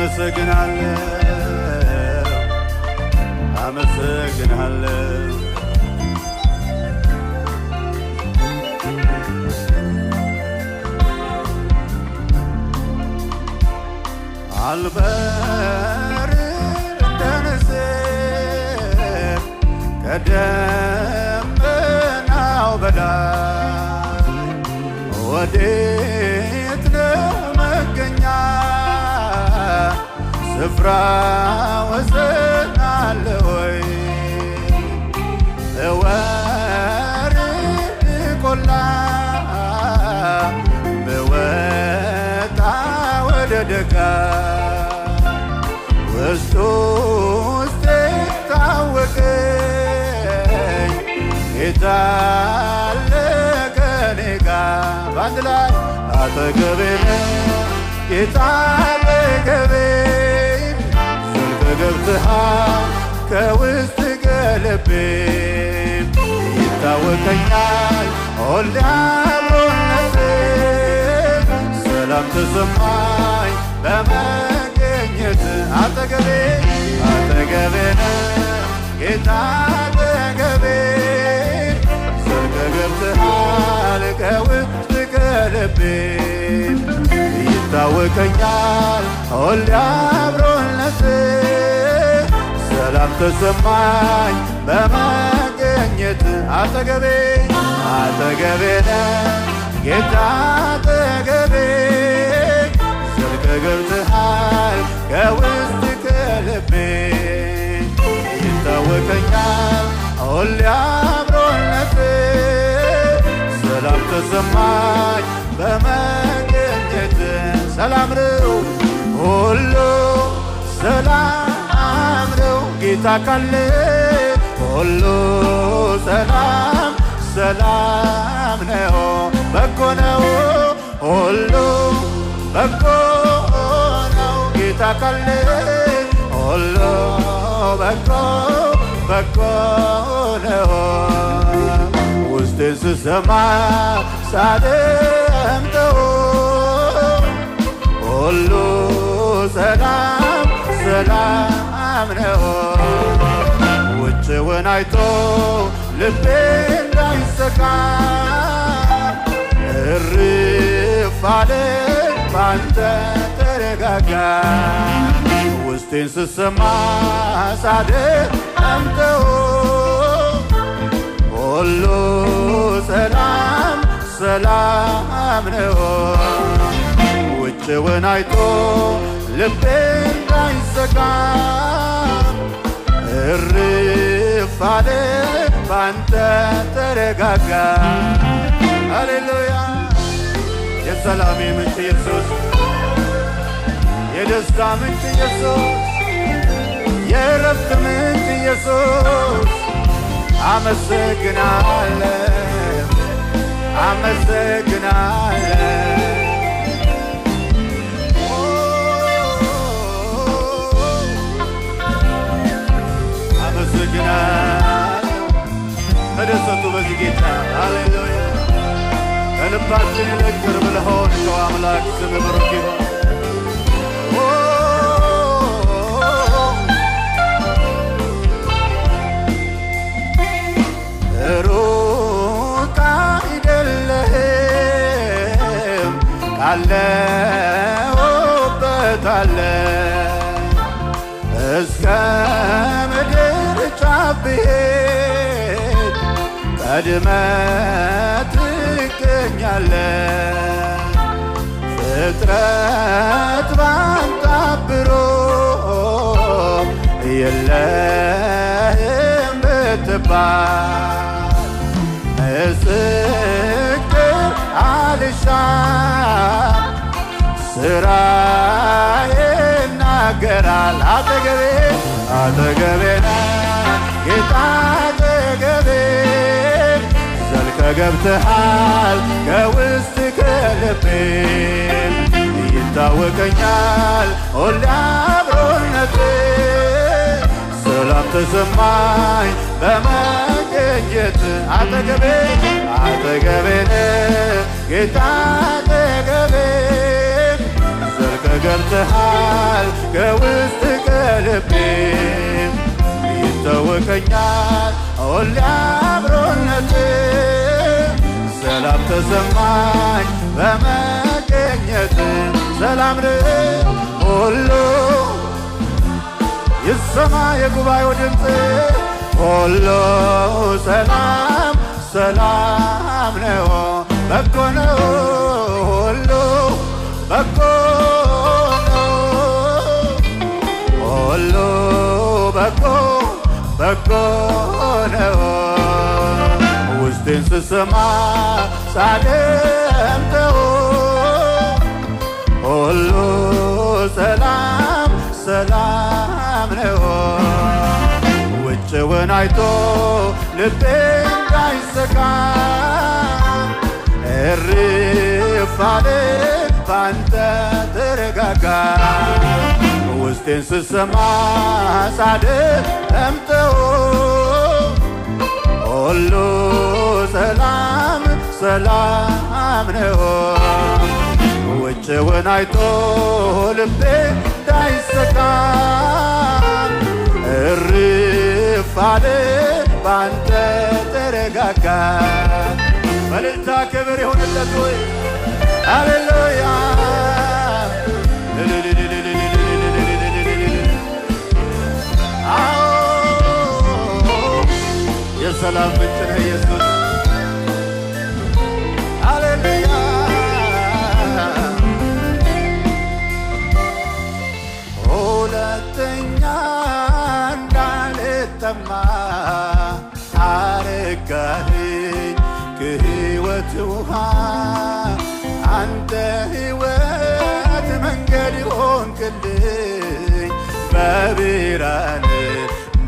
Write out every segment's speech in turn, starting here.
አመሰግናለሁ አመሰግናለሁ አልበር እንደነስር ከደመናው በላይ ወዴት ነው መገኛ ስፍራ ወሰን አለ ወይ እወርድ ቆላ ብወጣ ወደ ደጋ ውስጡ ውስጤ ታወቀኝ ጌታ አለ ከኔ ጋር በአንድ ላይ አጠገቤ ነው ጌታ አጠገቤ ዘልቀህ ገብተሃል ከውስጥ ከልቤ ይታወቀኛል ሁሌ አብሮነትህ ሰላም ተሰማኝ በመገኘት አጠገቤ ነህ ጌታ አጠገቤ ዘልቀህ ገብተሃል ከውስጥ ከልቤ ይታወቀኛል ሁሌ አብሮነትህ ሰላም ተሰማኝ በመገኘት አጠገቤ ነህ ጌታ አጠገቤ ዘልቀህ ገብተሃል ከውስጥ ከልቤ ይታወቀኛል ሁሌ አብሮነትህ ሰላም ተሰማኝ በመገኘት ሰላም ነው ሁሉ ሰላም ነው ጌታ ካለ ሁሉ ሰላም ነው በጎ ነው ሁሉ በጎ ነው ጌታ ካለ ሁሉ በጎ ነው ውስጤን ስሰማ ሳደምጠው ሁሉ ሰላም ነው ውጭውን አይቶ ልቤ እንዳይሰጋ እርፍ አለ ባንተ ተረጋጋ ውስጤን ስሰማ ሳደምጠው ሁሉ ሰላም ነው ውጭውን አይቶ ልቤ እንዳይሰጋ እርፍ አለ ባንተ ተረጋጋ ሃሌሉያ የሰላሜ ምንጭ ኢየሱስ የደስታ ምንጭ ኢየሱስ የእረፍት ምንጭ ኢየሱስ አመሰግናለሁ ተደሰቱ በዚህ ጌታ ሃሌሉያ ከልባችን ይልቅ ቅርብ ለሆንከው አምላክ ስም ብሩክ ይሁን ሩቅ አይደለህም ካለሁበት አለ እስከ ምድር ጫፍ ብሄድ ቀድመህ ትገኛለህ ፍጥረት ባንተ አብሮ የለህም ብትባል ምስክር አልሻም ስራዬ ይናገራል አጠገቤ ነህ ጌታ አጠገቤ ዘልቀህ ገብተሃል ከውስጥ ከልቤ ይታወቀኛል ሁሌ አብሮነትህ ሰላም ተሰማኝ በመገኘት አጠገቤ ነህ ጌታ አጠገቤ ዘልቀህ ገብተሃል ከውስጥ ከልቤ ይታወቀኛል ሁሌ አብሮነት ሰላም ተሰማኝ በመገኘት ሰላም ሁሉ ይሰማ የጉባኤው ድምፅ ሁሉ ሰላም ሰላም ነው በጎ ነው ሁሉ በጎ ነው ሁሉ በጎ በጎ ነው ውስጤን ስሰማ ሳደምጠው ሁሉ ሰላም ሰላም ነው ውጭውን አይቶ ልቤ እንዳይሰጋ እርፍ አለ ባንተ ተረጋጋ ውስጤን ስሰማ ሳደምጠው ሁሉ ሰላም ሰላም ነው ውጭውን አይቶ ልቤ እንዳይሰጋ እርፍ አለ ባንተ ተረጋጋ በእልልታ ክብር ይሁንለት ወይ ሃሌሉያ የሰላም ምንጭ ነህ ኢየሱስ ሃሌሉያ ሁለተኛ እንዳልጠማ አረጋኸኝ ከሕይወት ውሃ አንተ ሕይወት መንገድ ሆንክልኝ በብርሃን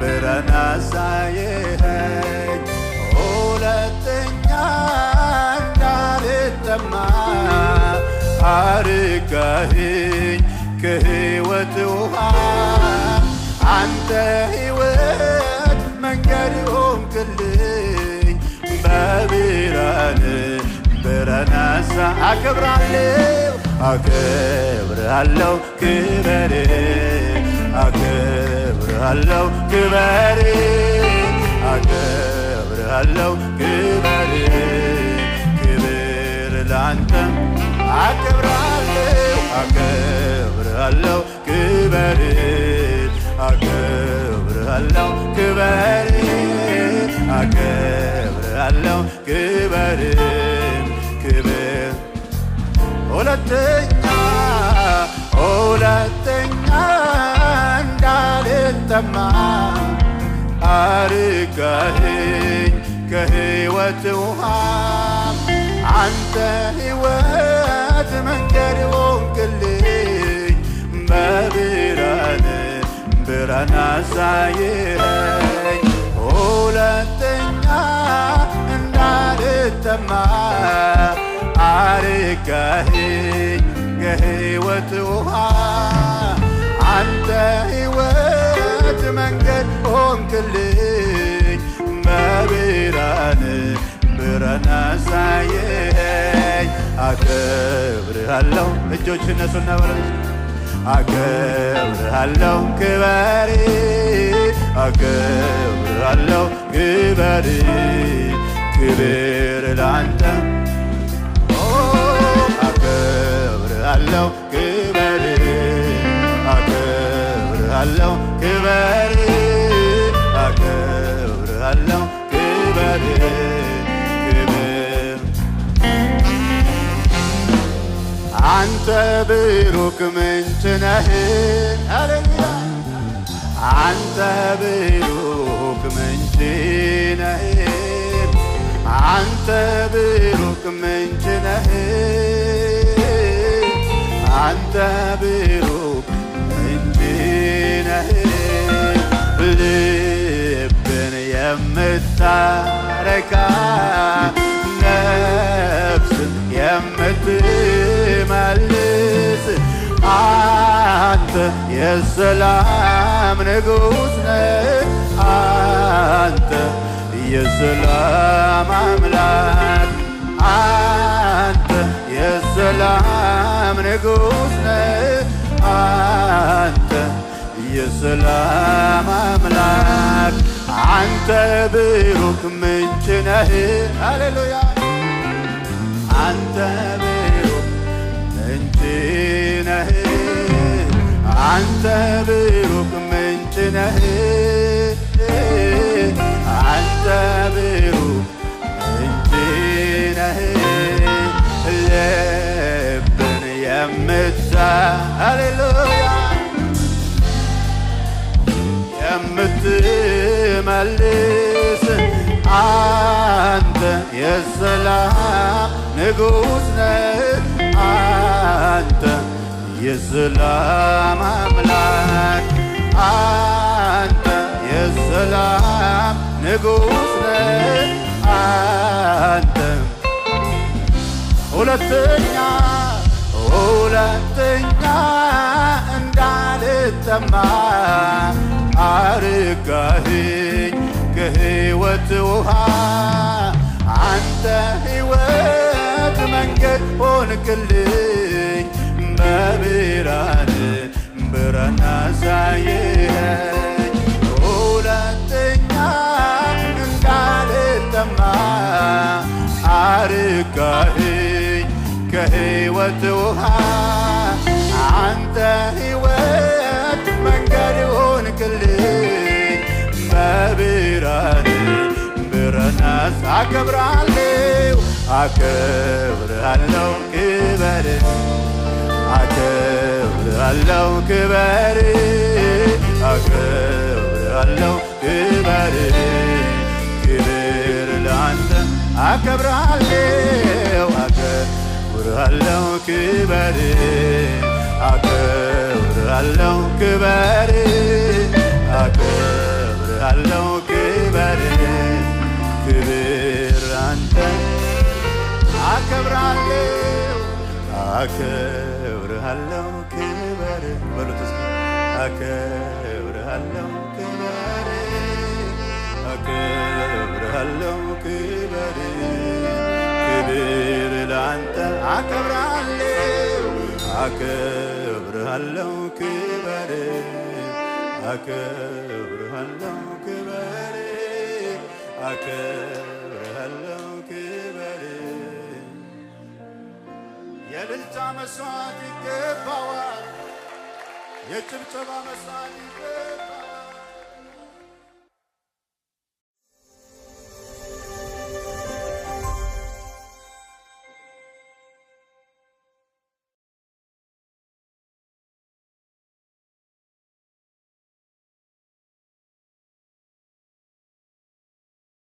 ብርሃን አሳየኸኝ ሁለተኛ እንዳልጠማ አረጋኸኝ ከሕይወት ውሃ አንተ ሕይወት መንገድ ሆንክልኝ በብርሃን ብርሃን አከብራለሁ አከብራለሁ ክበር አከብራለሁ ክበር አከብራለሁ ክበር ክብር ላንተ አከብራለሁ አከብራለሁ ክበር አከብራለሁ ክበር አከብራለሁ ክበር ክብር ሁለተኛ እንዳልጠማ አረጋኸኝ ከሕይወት ውሃ አንተ ሕይወት መንገድ ሆንክልኝ በብርሃን ብርሃን አሳየኸኝ ሁለተኛ እንዳልጠማ አረጋኸኝ ከሕይወት ውሃ አንተ ሕይወት መንገድ ሆንክልኝ በብርሃን ብርሃን አሳየኸኝ አከብርሃለሁ እጆች እነሱና በለች አከብርሃለሁ ክበር አከብርሃለሁ ክበር ክብር ላንተ አከብርሃለሁ ክበር አከብርሃለሁ ክበር አከብርሃለሁ ክበር ክብር አንተ ብሩክ ምንጭ ነህ ሃሌሉያ አንተ ብሩክ ምንጭ ነህ አንተ ብሩክ ምንጭ ነህ አንተ ብሩክ ምንጭ ነህ ልብን የምታረካ ነፍስን የምትመልስ አንተ የሰላም ንጉሥ ነህ አንተ የሰላም አምላክ አንተ የሰላም ንጉሥ ነህ የሰላም አምላክ አንተ ብሩክ ምንጭ ነህ ሃሌሉያ አንተ ብሩክ ምንጭ ነህ አንተ ብሩክ ምንጭ ነህ አንተ ብሩክ ምንጭ ነህ ልብን የምታ ሃሌሉያ የምትመልስ አንተ የሰላም ንጉሥ ነህ አንተ የሰላም አምላክ አንተ የሰላም ንጉሥ ነህ አንተ ሁለተኛ እንዳልጠማ አርጋኸኝ ከሕይወት ውሃ አንተ ሕይወት መንገድ ሆንክልኝ በብርሃን አሳየኸኝ ሁለተኛ እንዳልጠማ አርጋኸኝ ከሕይወት ውሃ አንተ ሕይወት መንገድ ሆንክልኝ በብርሃን አከብራለሁ አከብራለሁ ክበር አከብራለሁ ክበር አከብራለሁ ክበር ክብር ላንተ አከብራለሁ አከብራለሁ ክበር አከብራለሁ ክበር አከብራለሁ ክበር ክብር አንተ አከብራለሁ አከብራለሁ ክበር በሉት እስኪ አከብራለሁ ክበር አከብራለሁ ክበር ክብር ላንተ አከብራለሁ አከብራለሁ ክበር አከብራለሁ ክበር አከብራለሁ ክበር የእልልታ መስዋዕት ይገባዋል የጭብጨባ መስዋዕት